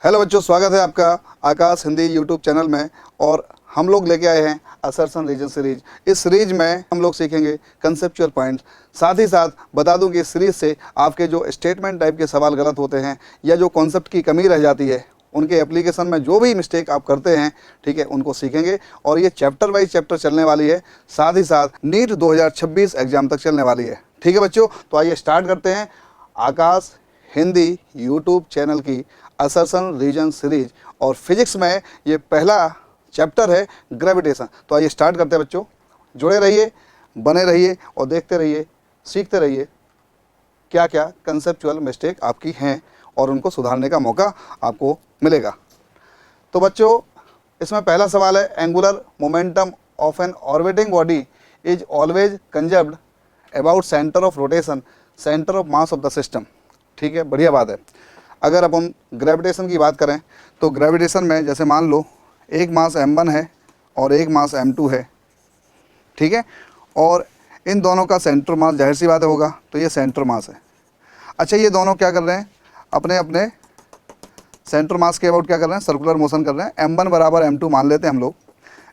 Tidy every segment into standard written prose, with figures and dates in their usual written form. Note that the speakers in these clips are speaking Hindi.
हेलो बच्चों, स्वागत है आपका आकाश हिंदी यूट्यूब चैनल में। और हम लोग लेके आए हैं असर्शन रीजन सीरीज। इस सीरीज में हम लोग सीखेंगे कंसेप्चुअल पॉइंट्स। साथ ही साथ बता दूं कि इस सीरीज से आपके जो स्टेटमेंट टाइप के सवाल गलत होते हैं या जो कॉन्सेप्ट की कमी रह जाती है, उनके एप्लीकेशन में जो भी मिस्टेक आप करते हैं, ठीक है, उनको सीखेंगे। और ये चैप्टर वाइज चैप्टर चलने वाली है, साथ ही साथ नीट 2026 एग्जाम तक चलने वाली है। ठीक है बच्चों, तो आइए स्टार्ट करते हैं आकाश हिंदी यूट्यूब चैनल की असर्शन रीजन सीरीज। और फिजिक्स में ये पहला चैप्टर है ग्रेविटेशन। तो आइए स्टार्ट करते हैं बच्चों। जुड़े रहिए, बने रहिए और देखते रहिए, सीखते रहिए क्या क्या कंसेप्चुअल मिस्टेक आपकी हैं और उनको सुधारने का मौका आपको मिलेगा। तो बच्चों, इसमें पहला सवाल है, angular momentum of an orbiting body is always conserved about centre of rotation, centre of mass of the system. ठीक है, बढ़िया बात है। अगर अपन ग्रेविटेशन की बात करें तो ग्रेविटेशन में जैसे मान लो एक मास m1 है और एक मास m2 है, ठीक है, और इन दोनों का सेंटर मास जाहिर सी बात होगा, तो ये सेंटर मास है। अच्छा, ये दोनों क्या कर रहे हैं, अपने अपने सेंटर मास के अबाउट क्या कर रहे हैं, सर्कुलर मोशन कर रहे हैं। m1 बराबर m2 मान लेते हैं हम लोग,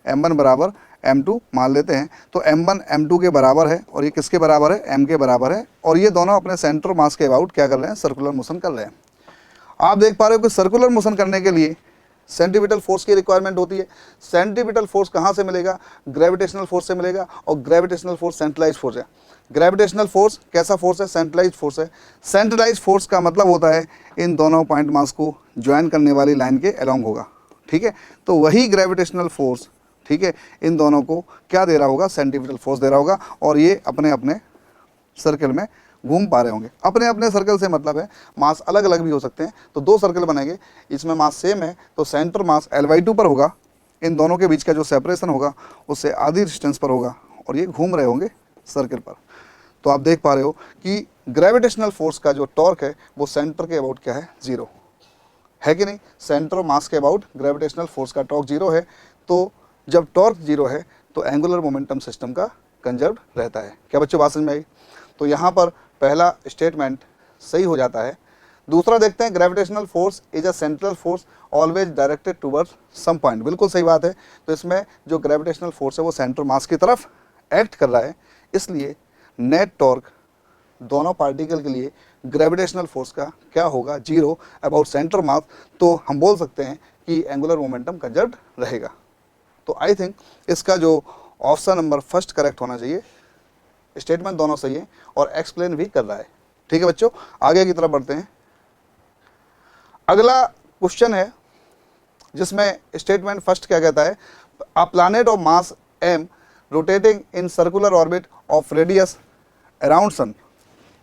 m1 बराबर m2 मान लेते हैं। तो m1 m2 के बराबर है और ये किसके बराबर है, m के बराबर है। और ये दोनों अपने सेंटर मास के अबाउट क्या कर रहे हैं, सर्कुलर मोशन कर रहे हैं। आप देख पा रहे हो कि सर्कुलर मोशन करने के लिए सेंट्रीपिटल फोर्स की रिक्वायरमेंट होती है। सेंट्रीपिटल फोर्स कहाँ से मिलेगा, ग्रेविटेशनल फोर्स से मिलेगा। और ग्रेविटेशनल फोर्स सेंट्रलाइज फोर्स है। ग्रेविटेशनल फोर्स कैसा फोर्स है, सेंट्रलाइज फोर्स है। सेंट्रलाइज फोर्स का मतलब होता है इन दोनों पॉइंट मास को ज्वाइन करने वाली लाइन के अलोंग होगा। ठीक है, तो वही ग्रेविटेशनल फोर्स, ठीक है, इन दोनों को क्या दे रहा होगा, सेंट्रीपिटल फोर्स दे रहा होगा। और ये अपने अपने सर्कल में घूम पा रहे होंगे। अपने अपने सर्कल से मतलब है मास अलग अलग भी हो सकते हैं। तो दो सर्कल बनेंगे, इसमें मास सेम है तो सेंटर मास L/2 पर होगा। इन दोनों के बीच का जो सेपरेशन होगा उससे आधी डिस्टेंस पर होगा और ये घूम रहे होंगे सर्कल पर। तो आप देख पा रहे हो कि ग्रेविटेशनल फोर्स का जो टॉर्क है वो सेंटर के अबाउट क्या है, जीरो है कि नहीं। सेंटर मास के अबाउट ग्रेविटेशनल फोर्स का टॉर्क जीरो है। तो जब टॉर्क जीरो है तो एंगुलर मोमेंटम सिस्टम का कंजर्व रहता है। क्या बच्चों बात समझ में आई। तो यहाँ पर पहला स्टेटमेंट सही हो जाता है। दूसरा देखते हैं, gravitational force is a central force always directed towards some point. बिल्कुल सही बात है। तो इसमें जो ग्रेविटेशनल फोर्स है वो सेंटर मास की तरफ एक्ट कर रहा है, इसलिए नेट टॉर्क दोनों पार्टिकल के लिए ग्रेविटेशनल फोर्स का क्या होगा, जीरो अबाउट सेंटर मास। तो हम बोल सकते हैं कि एंगुलर मोमेंटम कंजर्व्ड रहेगा। तो आई थिंक इसका जो ऑप्शन नंबर फर्स्ट करेक्ट होना चाहिए। स्टेटमेंट दोनों सही है और एक्सप्लेन भी कर रहा है। ठीक है बच्चों, आगे की तरफ बढ़ते हैं। अगला क्वेश्चन है जिसमें स्टेटमेंट फर्स्ट क्या कहता है, a planet of mass m rotating in circular orbit of radius around sun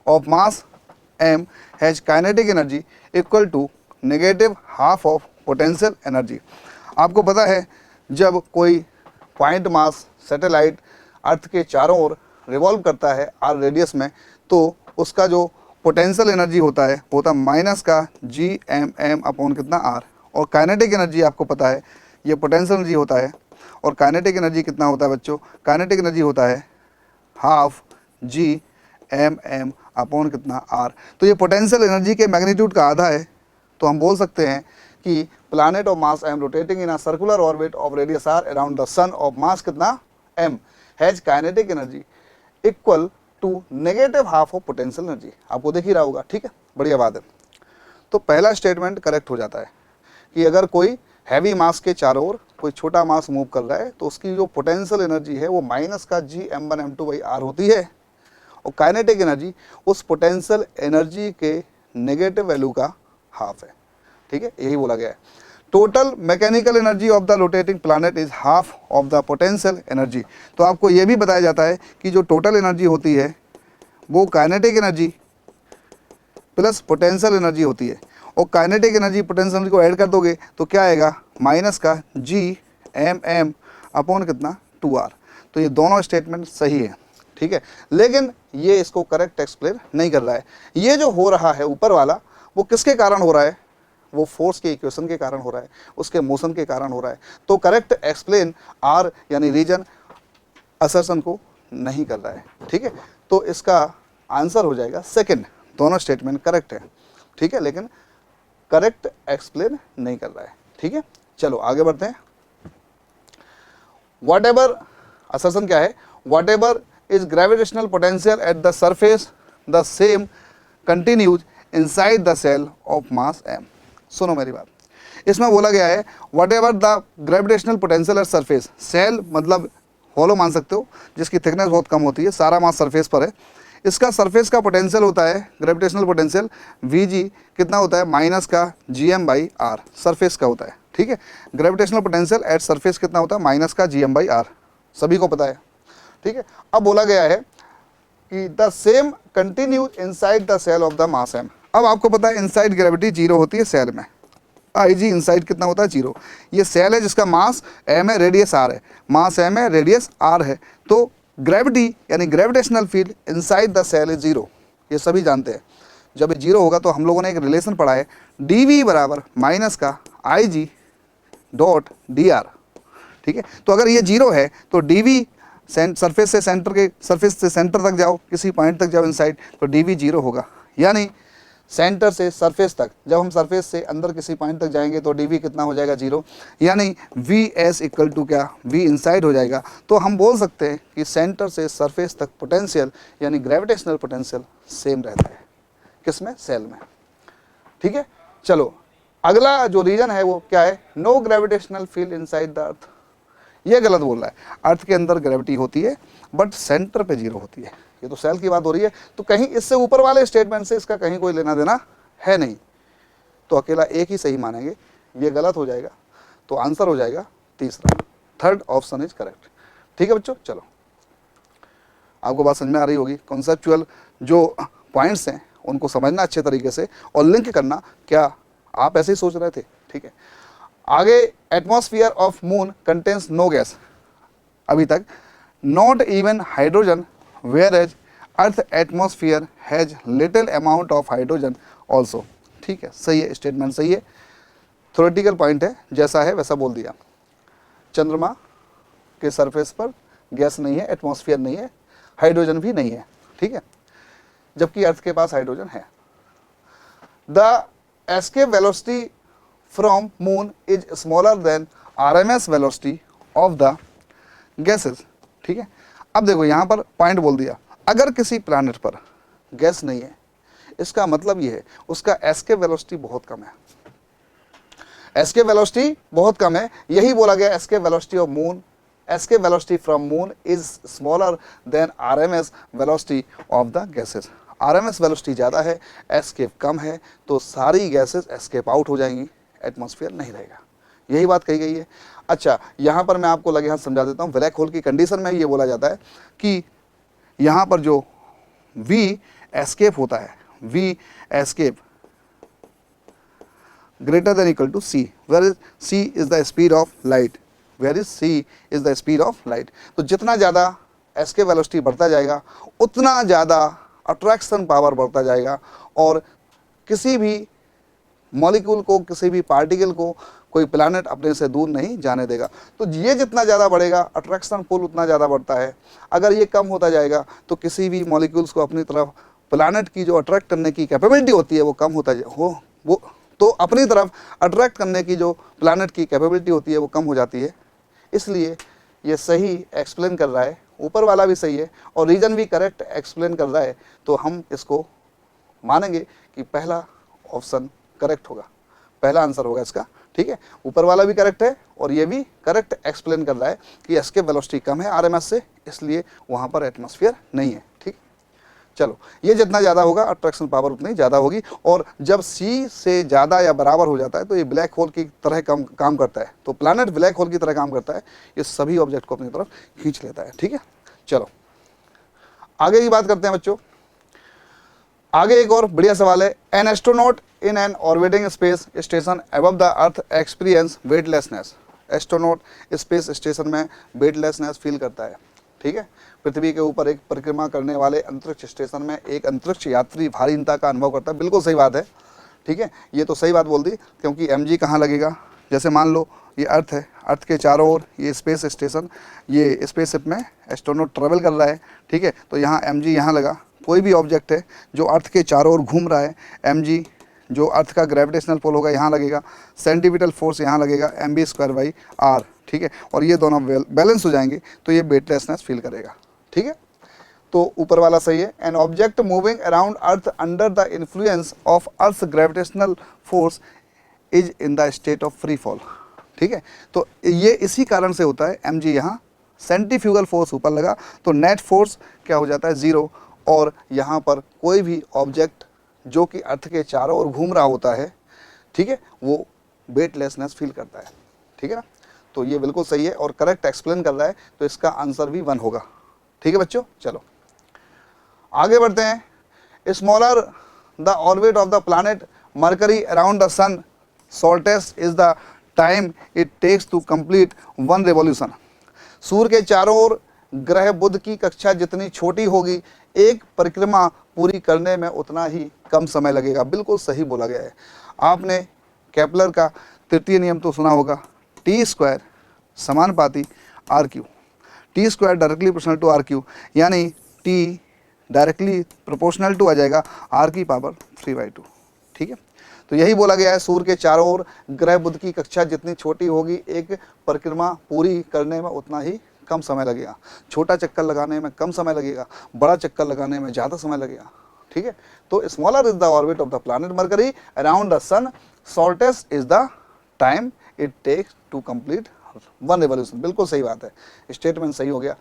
of mass m has kinetic energy equal to negative half of potential energy. आपको पता है जब कोई पॉइंट मास सैटेलाइट अर्थ के चारों ओर रिवॉल्व करता है r रेडियस में, तो उसका जो पोटेंशियल एनर्जी होता है वो होता है माइनस का Gm अपॉन कितना r। और काइनेटिक एनर्जी आपको पता है ये पोटेंशियल एनर्जी होता है। और काइनेटिक एनर्जी कितना होता है बच्चों, काइनेटिक एनर्जी होता है हाफ Gm अपॉन कितना r। तो ये पोटेंशियल एनर्जी के मैग्नीट्यूड का आधा है। तो हम बोल सकते हैं कि planet of mass m rotating in a circular orbit of radius r around the sun of mass कितना m has kinetic energy equal to negative half of potential energy. आपको देख ही रहा होगा। ठीक है, बढ़िया बात है। तो पहला स्टेटमेंट करेक्ट हो जाता है कि अगर कोई हैवी मास के चारों ओर कोई छोटा मास मूव कर रहा है तो उसकी जो पोटेंशियल एनर्जी है वो माइनस का Gm1m2/r होती है। और काइनेटिक एनर्जी उस पोटेंशियल एनर्जी के नेगेटिव वैल्यू का हाफ है। ठीक है, यही बोला गया है। Total mechanical energy of the rotating planet is half of the potential energy. तो आपको यह भी बताया जाता है कि जो टोटल एनर्जी होती है वो kinetic energy plus potential energy होती है। और काइनेटिक एनर्जी पोटेंशियल एनर्जी को ऐड कर दोगे तो क्या आएगा, माइनस का Gm अपॉन कितना 2r। तो ये दोनों स्टेटमेंट सही है। ठीक है, लेकिन ये इसको करेक्ट एक्सप्लेन नहीं कर रहा है। ये जो हो रहा है ऊपर वाला वो किसके कारण हो रहा है, वो फोर्स के इक्वेशन के कारण हो रहा है, उसके मोशन के कारण हो रहा है। तो करेक्ट एक्सप्लेन आर यानी रीजन असर्शन को नहीं कर रहा है। ठीक है, तो इसका आंसर हो जाएगा सेकंड। दोनों स्टेटमेंट करेक्ट है। ठीक है, लेकिन करेक्ट एक्सप्लेन नहीं कर रहा है। ठीक है, चलो आगे बढ़ते हैं। वॉट एवर असर्शन क्या है, whatever is gravitational potential at the surface the same continues inside the shell of mass m। सुनो मेरी बात, इसमें बोला गया है whatever the gravitational potential at surface, shell मतलब हॉलो मान सकते हो जिसकी थिकनेस बहुत कम होती है, सारा मास सरफेस पर है, इसका सरफेस का पोटेंशियल होता है ग्रेविटेशनल पोटेंशियल Vg कितना होता है माइनस का Gm/r, सरफेस का होता है। ठीक है, ग्रेविटेशनल पोटेंशियल एट सरफेस कितना होता है माइनस का Gm/r, सभी को पता है। ठीक है, अब बोला गया है कि the same continues inside the shell of the mass m। अब आपको पता है इनसाइड ग्रेविटी जीरो होती है सेल में, Ig इनसाइड कितना होता है जीरो। ये सेल है जिसका मास m है, रेडियस r है, मास m है, रेडियस r है, तो ग्रेविटी यानी gravitational field inside the shell is zero, ये सभी जानते हैं। जब ये जीरो होगा तो हम लोगों ने एक रिलेशन पढ़ा है dv बराबर माइनस का Ig डॉट dr। ठीक है, तो अगर ये जीरो है तो dv सरफेस से सेंटर तक जाओ, किसी पॉइंट तक जाओ इनसाइड, तो dv जीरो होगा, यानी सेंटर से सरफेस तक, जब हम सरफेस से अंदर किसी पॉइंट तक जाएंगे तो dv कितना हो जाएगा जीरो, यानी vs इक्वल टू क्या v इनसाइड हो जाएगा। तो हम बोल सकते हैं कि सेंटर से सरफेस तक पोटेंशियल यानी ग्रेविटेशनल पोटेंशियल सेम रहता है, किसमें, सेल में। ठीक है, चलो अगला जो रीजन है वो क्या है, no gravitational field inside the earth. ये गलत बोल रहा है, अर्थ के अंदर ग्रेविटी होती है बट सेंटर पे जीरो होती है, ये तो सेल की बात हो रही है, तो कहीं इससे ऊपर वाले स्टेटमेंट से इसका कहीं कोई लेना देना है नहीं, तो अकेला एक ही सही मानेंगे, ये गलत हो जाएगा, तो आंसर हो जाएगा तीसरा, थर्ड ऑप्शन इज करेक्ट। ठीक है बच्चों, चलो आपको बात समझ में आ रही होगी, कॉन्सेप्चुअल जो पॉइंट्स हैं उनको समझना अच्छे तरीके से और लिंक करना, क्या आप ऐसे ही सोच रहे थे। ठीक है, आगे atmosphere of moon contains no gas, अभी तक not even hydrogen whereas earth atmosphere has little amount of hydrogen also. ठीक है, सही है, स्टेटमेंट सही है, थ्योरेटिकल पॉइंट है, जैसा है वैसा बोल दिया। चंद्रमा के सरफेस पर गैस नहीं है, एटमॉस्फेयर नहीं है, हाइड्रोजन भी नहीं है। ठीक है, जबकि अर्थ के पास हाइड्रोजन है। The escape velocity from moon is smaller than RMS velocity of the gases. ठीक है, अब देखो यहाँ पर पॉइंट बोल दिया, अगर किसी प्लैनेट पर गैस नहीं है, इसका मतलब ये है उसका एस्केप वेलोसिटी बहुत कम है, एस्केप वेलोसिटी बहुत कम है, यही बोला गया escape velocity of moon, escape velocity from moon is smaller than RMS velocity of the gases. RMS velocity ज़्यादा है, एस्केप कम है, तो सारी गैसेस एस्केप आउट हो जाएंगी, एटमॉस्फेयर नहीं रहेगा, यही बात कही गई है। अच्छा, यहाँ पर मैं आपको लगे हाथ समझा देता हूँ, ब्लैक होल की कंडीशन में ये बोला जाता है कि यहाँ पर जो V एस्केप होता है, V escape greater than equal to C, where is C is the speed of light, where is C is the speed of light. तो जितना ज़्यादा एस्केप वेलोसिटी बढ़ता जाएगा उतना ज़्यादा अट्रैक्शन पावर बढ़ता जाएगा, और किसी भी मॉलिक्यूल को, किसी भी पार्टिकल को कोई प्लैनेट अपने से दूर नहीं जाने देगा। तो ये जितना ज़्यादा बढ़ेगा अट्रैक्शन पुल उतना ज़्यादा बढ़ता है, अगर ये कम होता जाएगा तो किसी भी मॉलिक्यूल्स को अपनी तरफ, प्लैनेट की जो अट्रैक्ट करने की कैपेबिलिटी होती है वो कम होता वो तो अपनी तरफ अट्रैक्ट करने की जो प्लैनेट की कैपेबिलिटी होती है वो कम हो जाती है। इसलिए ये सही एक्सप्लेन कर रहा है, ऊपर वाला भी सही है और रीजन भी करेक्ट एक्सप्लेन कर रहा है, तो हम इसको मानेंगे कि पहला ऑप्शन करेक्ट होगा, पहला आंसर होगा इसका। ठीक है, ऊपर वाला भी करेक्ट है और ये भी करेक्ट एक्सप्लेन कर रहा है कि एस्केप वेलोसिटी कम है RMS से, इसलिए वहाँ पर एटमॉस्फेयर नहीं है। ठीक, चलो ये जितना ज़्यादा होगा अट्रैक्शन पावर उतनी ज़्यादा होगी, और जब C से ज़्यादा या बराबर हो जाता है तो ये ब्लैक होल की तरह काम करता है, तो प्लैनेट ब्लैक होल की तरह काम करता है, ये सभी ऑब्जेक्ट को अपनी तरफ खींच लेता है। ठीक है, चलो आगे की बात करते हैं बच्चों। आगे एक और बढ़िया सवाल है, an astronaut in an orbiting space station above the earth experience weightlessness. Astronaut space station में वेटलेसनेस फील करता है। ठीक है, पृथ्वी के ऊपर एक परिक्रमा करने वाले अंतरिक्ष स्टेशन में एक अंतरिक्ष यात्री भारीनता का अनुभव करता है। बिल्कुल सही बात है। ठीक है, ये तो सही बात बोल दी, क्योंकि mg कहाँ लगेगा, जैसे मान लो ये अर्थ है, अर्थ के चारों ओर ये स्पेस स्टेशन, ये स्पेसशिप में एस्ट्रोनॉट ट्रेवल कर रहा है। ठीक है, तो यहाँ mg यहाँ लगा, कोई भी ऑब्जेक्ट है जो अर्थ के चारों ओर घूम रहा है, mg जो अर्थ का ग्रेविटेशनल पुल होगा यहाँ लगेगा, सेंटीपिटल फोर्स यहाँ लगेगा mv²/r, ठीक है, और ये दोनों बैलेंस हो जाएंगे तो ये वेटलेसनेस फील करेगा, ठीक है। तो ऊपर वाला सही है। An object moving around earth under the influence of earth gravitational force is in the state of free fall, ठीक है। तो ये इसी कारण से होता है, mg यहाँ सेंट्रीफ्यूगल फोर्स ऊपर लगा तो नेट फोर्स क्या हो जाता है 0, और यहाँ पर कोई भी ऑब्जेक्ट जो कि अर्थ के चारों ओर घूम रहा होता है, ठीक है, वो वेटलेसनेस फील करता है, ठीक है ना। तो ये बिल्कुल सही है और करेक्ट एक्सप्लेन कर रहा है, तो इसका आंसर भी 1 होगा, ठीक है बच्चों। चलो आगे बढ़ते हैं। Smaller the orbit of the planet Mercury around the sun, shortest is the time it takes to complete 1 revolution. सूर्य के चारों ओर ग्रह बुध की कक्षा जितनी छोटी होगी, एक परिक्रमा पूरी करने में उतना ही कम समय लगेगा। बिल्कुल सही बोला गया है। आपने केपलर का तृतीय नियम तो सुना होगा, T² समानुपाती RQ, T² directly proportional to RQ, यानी T डायरेक्टली प्रोपोर्शनल टू आ जाएगा R⁵², ठीक है। तो यही बोला गया है, सूर्य के चारों ओर ग्रह बुध की कक्षा जितनी छोटी होगी, एक परिक्रमा पूरी करने में उतना ही कम समय लगेगा। छोटा चक्कर लगाने में कम समय लगेगा, बड़ा चक्कर लगाने में ज़्यादा समय लगेगा, ठीक है। तो smaller is the orbit of the planet Mercury around the sun, shortest is the time it takes to complete 1 revolution. बिल्कुल सही बात है, स्टेटमेंट सही हो गया।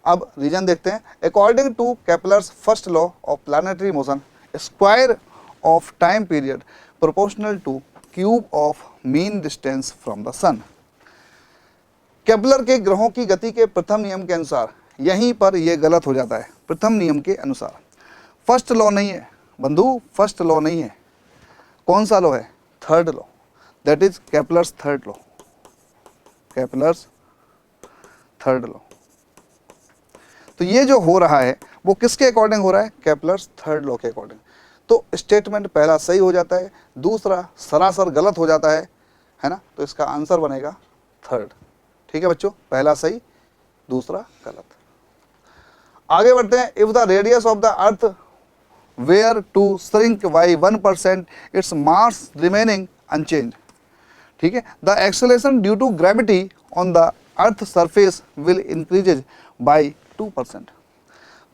अब रीजन देखते हैं। According to Kepler's first law of planetary motion, square of time period proportional to cube of mean distance from the sun. Kepler के ग्रहों की गति के प्रथम नियम के अनुसार यहीं पर यह गलत हो जाता है। प्रथम नियम के अनुसार फर्स्ट लॉ नहीं है बंधु, फर्स्ट लॉ नहीं है। कौन सा लॉ है? Third law, that is Kepler's third law, Kepler's third law. तो ये जो हो रहा है वो किसके अकॉर्डिंग हो रहा है? केपलर्स थर्ड लॉ के अकॉर्डिंग। तो स्टेटमेंट पहला सही हो जाता है, दूसरा सरासर गलत हो जाता है ना। तो इसका आंसर बनेगा थर्ड, ठीक है बच्चों, पहला सही दूसरा गलत। आगे बढ़ते हैं। If the radius of the earth were to shrink by 1%, its mass remaining unchange, ठीक है, the acceleration due to gravity on the earth surface will increases by 2%।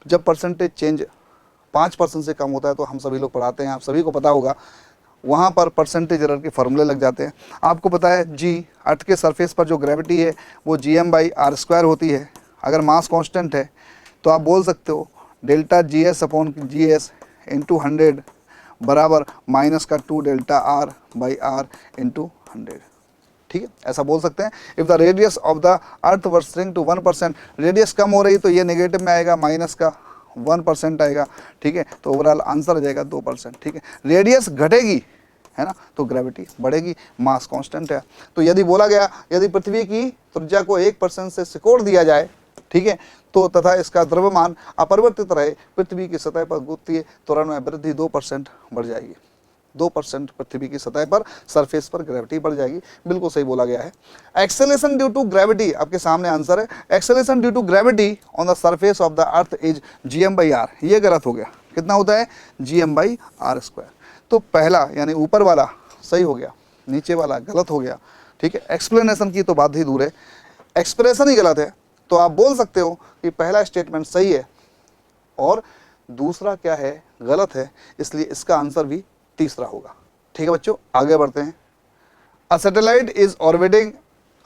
जब परसेंटेज चेंज 5% से कम होता है, तो हम सभी लोग पढ़ाते हैं, आप सभी को पता होगा, वहाँ पर परसेंटेज एरर के फॉर्मूले लग जाते हैं। आपको पता है जी, अर्थ के सरफेस पर जो ग्रेविटी है वो Gm/r² होती है। अगर मास कांस्टेंट है तो आप बोल सकते हो डेल्टा GS/GS इंटू 100 बराबर माइनस का 2 डेल्टा R/R इंटू 100, ठीक है, ऐसा बोल सकते हैं। If the radius of the earth were shrink to 1%, radius कम हो रही तो ये नेगेटिव में आएगा, माइनस का 1% आएगा, ठीक है। तो ओवरऑल आंसर आ जाएगा 2%, ठीक है। रेडियस घटेगी है ना, तो ग्रेविटी बढ़ेगी, मास कांस्टेंट है। तो यदि बोला गया यदि पृथ्वी की त्रिज्या को 1% से सिकोड़ दिया जाए, ठीक है, तो तथा इसका द्रव्यमान अपरिवर्तित रहे, पृथ्वी की सतह पर गुरुत्वीय त्वरण में वृद्धि 2% बढ़ जाएगी। 2% पृथ्वी की सतह पर सरफेस पर ग्रेविटी बढ़ जाएगी। बिल्कुल सही बोला गया है। एक्सेलरेशन ड्यू टू ग्रेविटी, आपके सामने आंसर है, acceleration due to gravity on the surface of the earth is Gm/r। ये गलत हो गया। कितना होता है? Gm/r²। तो पहला यानी ऊपर वाला सही हो गया, नीचे वाला गलत हो गया, ठीक है। एक्सप्लेनेशन की तो बात ही दूर है, एक्सप्रेशन ही गलत है। तो आप बोल सकते हो कि पहला स्टेटमेंट सही है और दूसरा क्या है? गलत है, इसलिए इसका आंसर भी तीसरा होगा, ठीक है बच्चों। आगे बढ़ते हैं। A satellite is orbiting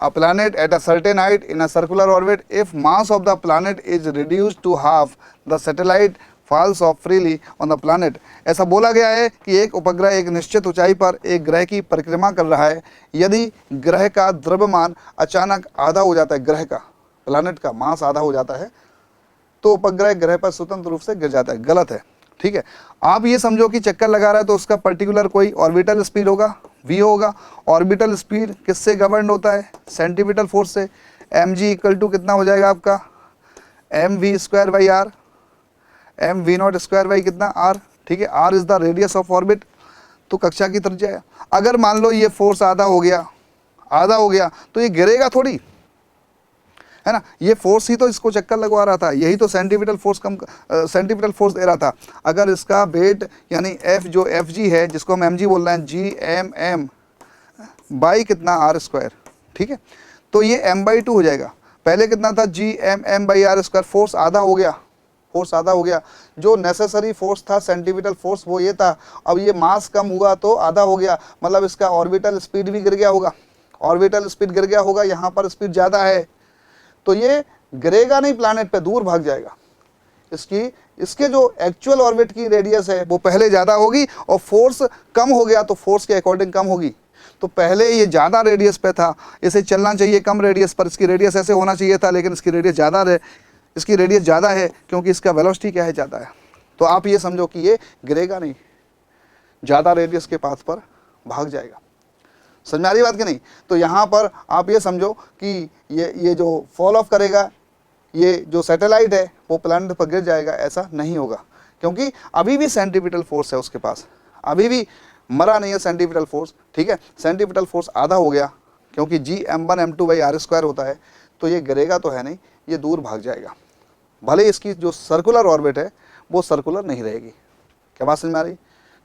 a planet at a certain height in a circular orbit. If mass of the planet is reduced to half, the satellite falls off freely on the planet. ऐसा बोला गया है कि एक उपग्रह एक निश्चित ऊंचाई पर एक ग्रह की परिक्रमा कर रहा है। यदि ग्रह का द्रव्यमान अचानक आधा हो जाता है, ग्रह का, प्लैनेट का मास आधा हो जाता है, तो उपग्रह ग्रह पर स्वतंत्र रूप से गिर जाता है। गलत है, ठीक है। आप ये समझो कि चक्कर लगा रहा है तो उसका पर्टिकुलर कोई ऑर्बिटल स्पीड होगा, v होगा। ऑर्बिटल स्पीड किससे गवर्न होता है? सेंटीपिटल फोर्स से। mg इक्वल टू कितना हो जाएगा आपका? mv²/r, mv0² कितना r, ठीक है। r is the radius of orbit, तो कक्षा की त्रिज्या है। अगर मान लो ये फोर्स आधा हो गया तो ये गिरेगा थोड़ी, है ना। ये फोर्स ही तो इसको चक्कर लगवा रहा था, यही तो सेंटीपिटल फोर्स सेंटीपिटल फोर्स दे रहा था। अगर इसका वेट यानी एफ जो एफ जी है, जिसको हम एम जी बोल रहे हैं, जी एम एम बाई कितना आर स्क्वायर, ठीक है। तो ये m/2 हो जाएगा। पहले कितना था, G M M by R square, force आधा हो गया, फोर्स आधा हो गया। जो नेसेसरी फोर्स था सेंटीपिटल फोर्स वो ये था, अब ये मास कम हुआ तो आधा हो गया, मतलब इसका ऑर्बिटल स्पीड भी गिर गया होगा, ऑर्बिटल स्पीड गिर गया होगा, यहाँ पर स्पीड ज़्यादा है तो ये गिरेगा नहीं प्लैनेट पे, दूर भाग जाएगा। इसके जो एक्चुअल ऑर्बिट की रेडियस है वो पहले ज़्यादा होगी और फोर्स कम हो गया तो फोर्स के अकॉर्डिंग कम होगी। तो पहले ये ज़्यादा रेडियस पे था, इसे चलना चाहिए कम रेडियस पर, इसकी रेडियस ऐसे होना चाहिए था, लेकिन इसकी रेडियस ज़्यादा है क्योंकि इसका वेलोसिटी क्या है, ज़्यादा है। तो आप ये समझो कि ये गिरेगा नहीं, ज़्यादा रेडियस के पाथ पर भाग जाएगा। समझ में आ रही बात कि नहीं। तो यहाँ पर आप ये समझो कि ये जो फॉल ऑफ करेगा, ये जो सैटेलाइट है वो प्लैनेट पर गिर जाएगा, ऐसा नहीं होगा, क्योंकि अभी भी सेंटीपिटल फोर्स है उसके पास, अभी भी मरा नहीं है सेंटीपिटल फोर्स, ठीक है। सेंटीपिटल फोर्स आधा हो गया क्योंकि जी m1 m2 by R square होता है, तो ये गिरेगा तो है नहीं, ये दूर भाग जाएगा। भले इसकी जो सर्कुलर ऑर्बिट है वो सर्कुलर नहीं रहेगी। क्या बात समझ में आ रही,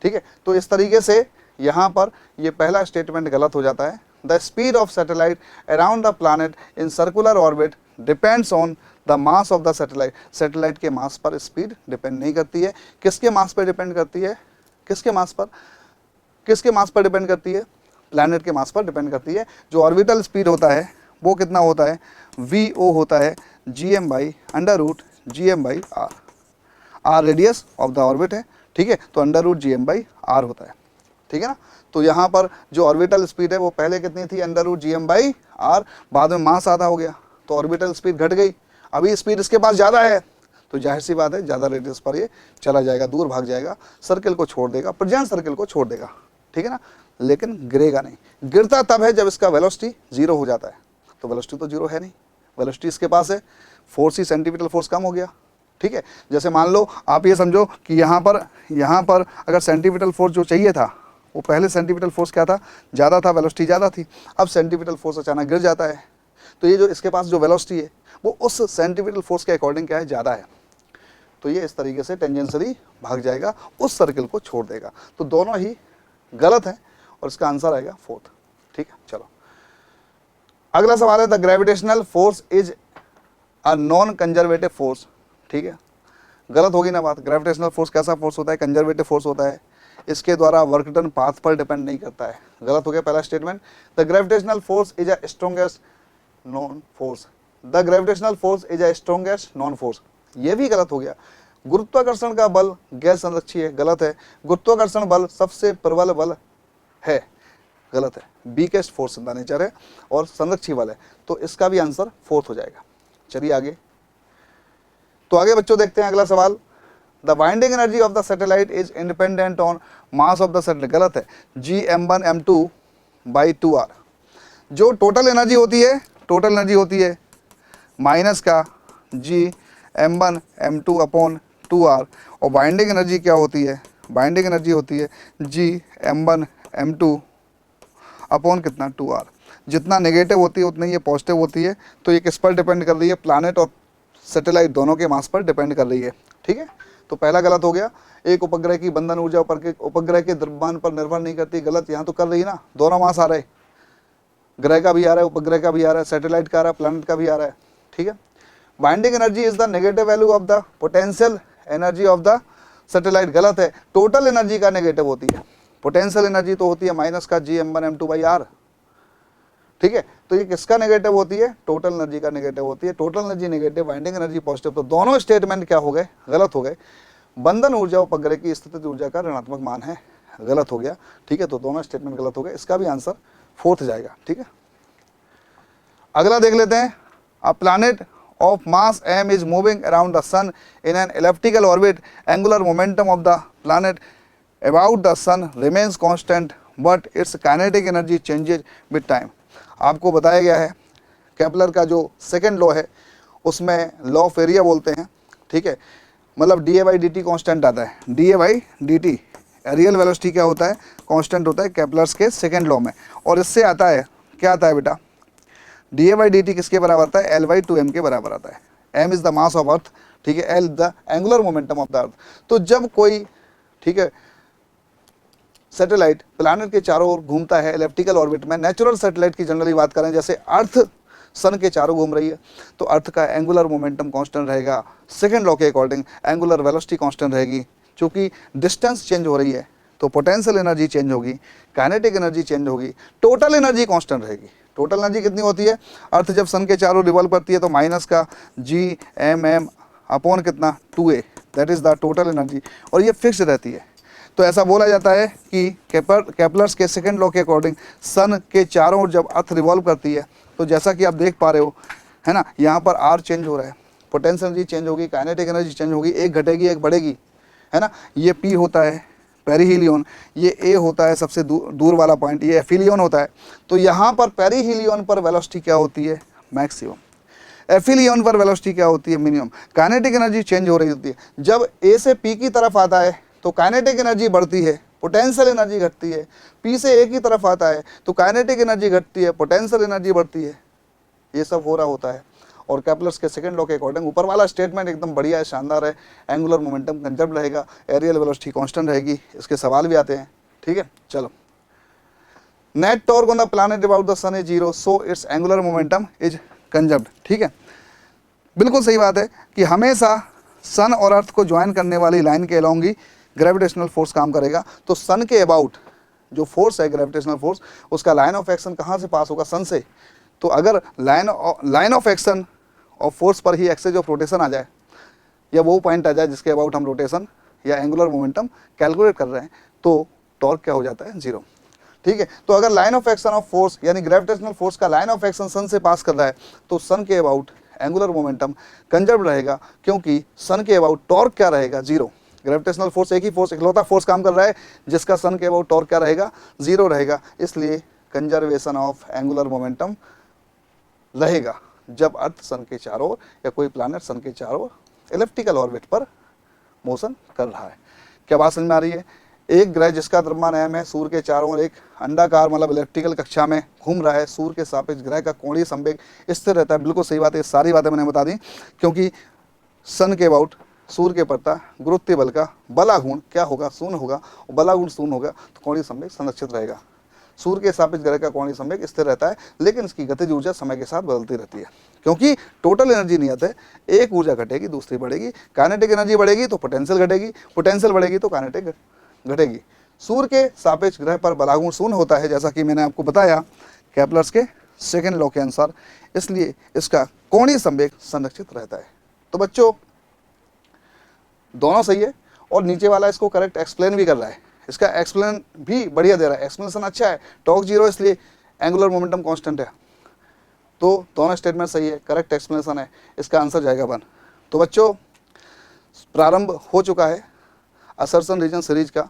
ठीक है। तो इस तरीके से यहाँ पर ये पहला स्टेटमेंट गलत हो जाता है। The speed of satellite around the planet in circular orbit depends on the mass of the satellite. Satellite के मास पर स्पीड डिपेंड नहीं करती है। किसके मास पर डिपेंड करती है, किसके मास पर डिपेंड करती है, प्लैनेट के मास पर डिपेंड करती है। जो ऑर्बिटल स्पीड होता है वो कितना होता है, वी ओ होता है G M by under root G M by R, R radius of the orbit है, ठीक है। तो under root G M by R होता है, ठीक है ना। तो यहाँ पर जो ऑर्बिटल स्पीड है वो पहले कितनी थी, under root G M by R, बाद में मास आधा हो गया तो ऑर्बिटल स्पीड घट गई। अभी स्पीड इसके पास ज़्यादा है तो जाहिर सी बात है ज़्यादा रेडियस पर ये चला जाएगा, दूर भाग जाएगा, सर्कल को छोड़ देगा, प्रेजेंट सर्कल को छोड़ देगा, ठीक है ना। लेकिन गिरेगा नहीं। गिरता तब है जब इसका वेलोसिटी जीरो हो जाता है। तो वेलोसिटी तो जीरो है नहीं, वेलोसिटी इसके पास है, फोर्स ही सेंटीपिटल फोर्स कम हो गया, ठीक है। जैसे मान लो आप ये समझो कि यहाँ पर अगर सेंटीपिटल फोर्स जो चाहिए था, वो पहले सेंटीपिटल फोर्स क्या था, ज़्यादा था, वेलोसिटी ज़्यादा थी। अब सेंटीपिटल फोर्स अचानक गिर जाता है तो ये जो इसके पास जो वेलोसिटी है वो उस सेंटीपिटल फोर्स के अकॉर्डिंग क्या है, ज़्यादा है। तो ये इस तरीके से टेंजेंशियली भाग जाएगा, उस सर्कल को छोड़ देगा। तो दोनों ही गलत है और इसका आंसर आएगा फोर्थ, ठीक है। चलो अगला सवाल है, the gravitational force is a non conservative force, ठीक है। गलत होगी ना बात। ग्रेविटेशनल फोर्स कैसा फोर्स होता है, कंजर्वेटिव फोर्स होता है, इसके द्वारा वर्क डन पाथ पर डिपेंड नहीं करता है। गलत हो गया पहला statement. The gravitational force is a strongest non force, the gravitational force is a strongest non force, ये भी गलत हो गया। गुरुत्वाकर्षण का बल गैर संरक्षीय है, गलत है। गुरुत्वाकर्षण बल सबसे प्रबल बल है, गलत है। Weakest force in the nature है और संरक्षी बल है, तो इसका भी आंसर फोर्थ हो जाएगा। चलिए आगे, तो आगे बच्चों देखते हैं अगला सवाल। The binding energy of the satellite is independent on mass of the satellite, गलत है। जी m1 m2 बाई 2r, जो टोटल एनर्जी होती है माइनस का जी m1 m2 अपॉन 2r, और बाइंडिंग एनर्जी क्या होती है, बाइंडिंग एनर्जी होती है जी m1 m2 अपॉन कितना 2r। जितना नेगेटिव होती है उतनी ये पॉजिटिव होती है। तो ये किस पर डिपेंड कर रही है, प्लैनेट और सैटेलाइट दोनों के मास पर डिपेंड कर रही है, ठीक है। तो पहला गलत हो गया। एक उपग्रह की बंधन ऊर्जा उपग्रह के द्रव्यमान पर निर्भर नहीं करती, गलत। यहाँ तो कर रही है ना, दोनों मास आ रहे, ग्रह का भी आ रहा है, उपग्रह का भी आ रहा है, सैटेलाइट का आ रहा है, प्लैनेट का भी आ रहा है, ठीक है। Binding energy is the negative value of the potential energy of the satellite, गलत है। टोटल एनर्जी का नेगेटिव होती है, पोटेंशियल एनर्जी तो होती है माइनस का जी m1 m2 बाई आर, ठीक है। तो ये किसका नेगेटिव होती है, टोटल एनर्जी का नेगेटिव होती है। Total energy negative, binding energy positive, तो दोनों स्टेटमेंट क्या हो गए, गलत हो गए। बंधन ऊर्जा उपग्रह की स्थितिज ऊर्जा का ऋणात्मक मान है, गलत हो गया, ठीक है। तो दोनों स्टेटमेंट गलत हो गए, इसका भी आंसर फोर्थ जाएगा, ठीक है। अगला देख लेते हैं। A planet of mass m is moving around the sun in an elliptical orbit. Angular momentum of the planet about the sun remains constant but its kinetic energy changes with time. आपको बताया गया है केपलर का जो सेकंड लॉ है उसमें लॉ ऑफ एरिया बोलते हैं, ठीक है। मतलब D A by D T constant आता है, D A by D T real velocity क्या होता है, कांस्टेंट होता है केपलर्स के सेकंड लॉ में। और इससे आता है, क्या आता है बेटा, dA/dt किसके बराबर आता है, L/2m के बराबर आता है। m is the mass of earth, ठीक है, L the angular momentum of the अर्थ। तो जब कोई, ठीक है, सैटेलाइट प्लैनेट के चारों ओर घूमता है एलिप्टिकल ऑर्बिट में, नेचुरल सैटेलाइट की जनरली बात करें, जैसे अर्थ सन के चारों घूम रही है, तो अर्थ का एंगुलर मोमेंटम कांस्टेंट रहेगा। सेकंड लॉ के अकॉर्डिंग एंगुलर वेलोसिटी कांस्टेंट रहेगी, क्योंकि डिस्टेंस चेंज हो रही है तो पोटेंशियल एनर्जी चेंज होगी, काइनेटिक एनर्जी चेंज होगी, टोटल एनर्जी कांस्टेंट रहेगी। टोटल एनर्जी कितनी होती है, अर्थ जब सन के चारों रिवॉल्व करती है तो माइनस का Gmm अपॉन कितना 2a, that is the total energy, और ये फिक्स रहती है। तो ऐसा बोला जाता है कि केपलर्स के सेकंड लॉ के अकॉर्डिंग सन के चारों ओर जब अर्थ रिवॉल्व करती है, तो जैसा कि आप देख पा रहे हो, है ना, यहाँ पर आर चेंज हो रहा है, पोटेंशियल एनर्जी चेंज होगी, काइनेटिक एनर्जी चेंज होगी, एक घटेगी एक बढ़ेगी, है ना। ये पी होता है पेरीहीलियन, ये ए होता है सबसे दूर वाला पॉइंट, ये एफिलियन होता है। तो यहाँ पर पेरीहीलियन पर वेलोसिटी क्या होती है, मैक्सिमम, एफिलियन पर वेलोसिटी क्या होती है, मिनिमम। काइनेटिक एनर्जी चेंज हो रही होती है। जब ए से पी की तरफ आता है तो काइनेटिक एनर्जी बढ़ती है, पोटेंशियल एनर्जी घटती है। पी से ए की तरफ आता है तो काइनेटिक एनर्जी घटती है, पोटेंशियल एनर्जी बढ़ती है। ये सब हो रहा होता है। और केपलर्स के सेकंड लॉ के अकॉर्डिंग ऊपर वाला स्टेटमेंट एकदम बढ़िया है, शानदार है। एंगुलर मोमेंटम कंजर्व रहेगा, एरियल वेलोसिटी कांस्टेंट रहेगी। इसके सवाल भी आते हैं, ठीक है। चलो, net torque on the planet about the sun is 0, so its angular momentum is conserved, ठीक है। बिल्कुल सही बात है कि हमेशा सन और अर्थ को ज्वाइन करने वाली लाइन के अलोंग ही ग्रेविटेशनल फोर्स काम करेगा। तो सन के अबाउट जो फोर्स है ग्रेविटेशनल फोर्स, उसका लाइन ऑफ एक्शन कहाँ से पास होगा, सन से। तो अगर लाइन ऑफ एक्शन और फोर्स पर ही एक्सेज ऑफ रोटेशन आ जाए, या वो पॉइंट आ जाए जिसके अबाउट हम रोटेशन या एंगुलर मोमेंटम कैलकुलेट कर रहे हैं, तो टॉर्क क्या हो जाता है, 0, ठीक है। तो अगर line of action of force यानी ग्रेविटेशनल फोर्स का लाइन ऑफ एक्शन सन से पास कर रहा है, तो सन के अबाउट एंगुलर मोमेंटम कंजर्व रहेगा, क्योंकि सन के अबाउट टॉर्क क्या रहेगा, 0। ग्रेविटेशनल फोर्स एक ही फोर्स, इकलौता फोर्स काम कर रहा है जिसका सन के अबाउट टॉर्क क्या रहेगा, 0 रहेगा। इसलिए कंजर्वेशन ऑफ एंगुलर मोमेंटम रहेगा जब अर्थ सन के चारों ओर या कोई प्लैनेट सन के चारों ओर एलिप्टिकल ऑर्बिट पर मोशन कर रहा है। क्या बात समझ में आ रही है। एक ग्रह जिसका द्रव्यमान m है, सूर्य के चारों ओर एक अंडाकार मतलब इलेक्ट्रिकल कक्षा में घूम रहा है, सूर्य के सापेक्ष ग्रह का कोणीय संवेग स्थिर रहता है। बिल्कुल सही बात है, ये सारी बातें मैंने बता दी, क्योंकि सन के अबाउट सूर्य के प्रति गुरुत्वीय बल का बलागुण क्या होगा, शून्य होगा, और बलागुण शून्य होगा तो कोणीय संवेग संरक्षित रहेगा। सूर्य के सापेक्ष ग्रह का कोणीय संवेग स्थिर रहता है, लेकिन इसकी गतिज ऊर्जा समय के साथ बदलती रहती है, क्योंकि टोटल एनर्जी नियत है। एक ऊर्जा घटेगी दूसरी बढ़ेगी, काइनेटिक एनर्जी बढ़ेगी तो पोटेंशियल घटेगी, पोटेंशियल बढ़ेगी तो काइनेटिक घटेगी। सूर्य के सापेक्ष ग्रह पर बलागुण शून्य होता है, जैसा कि मैंने आपको बताया केपलर्स के सेकंड लॉ के अनुसार, इसलिए इसका कोणीय संवेग संरक्षित रहता है। तो बच्चों दोनों सही है, और नीचे वाला इसको करेक्ट एक्सप्लेन भी कर रहा है, इसका एक्सप्लेन भी बढ़िया दे रहा है, एक्सप्लेनेशन अच्छा है। टॉर्क 0 इसलिए एंगुलर मोमेंटम कांस्टेंट है। तो दोनों स्टेटमेंट सही है, करेक्ट एक्सप्लेनेशन है, इसका आंसर जाएगा 1। तो बच्चों प्रारंभ हो चुका है असर्शन रीजन सीरीज का।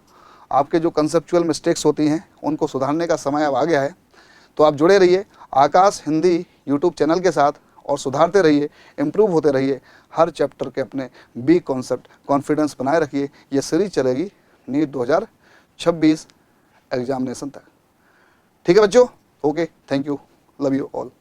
आपके जो कंसेप्चुअल मिस्टेक्स होती हैं उनको सुधारने का समय अब आ गया है। तो आप जुड़े रहिए आकाश हिंदी यूट्यूब चैनल के साथ और सुधारते रहिए, इम्प्रूव होते रहिए। हर चैप्टर के अपने बी कॉन्सेप्ट कॉन्फिडेंस बनाए रखिए। ये सीरीज चलेगी नीट 2026 एग्जामिनेशन तक। ठीक है बच्चों, okay, thank you, love you all.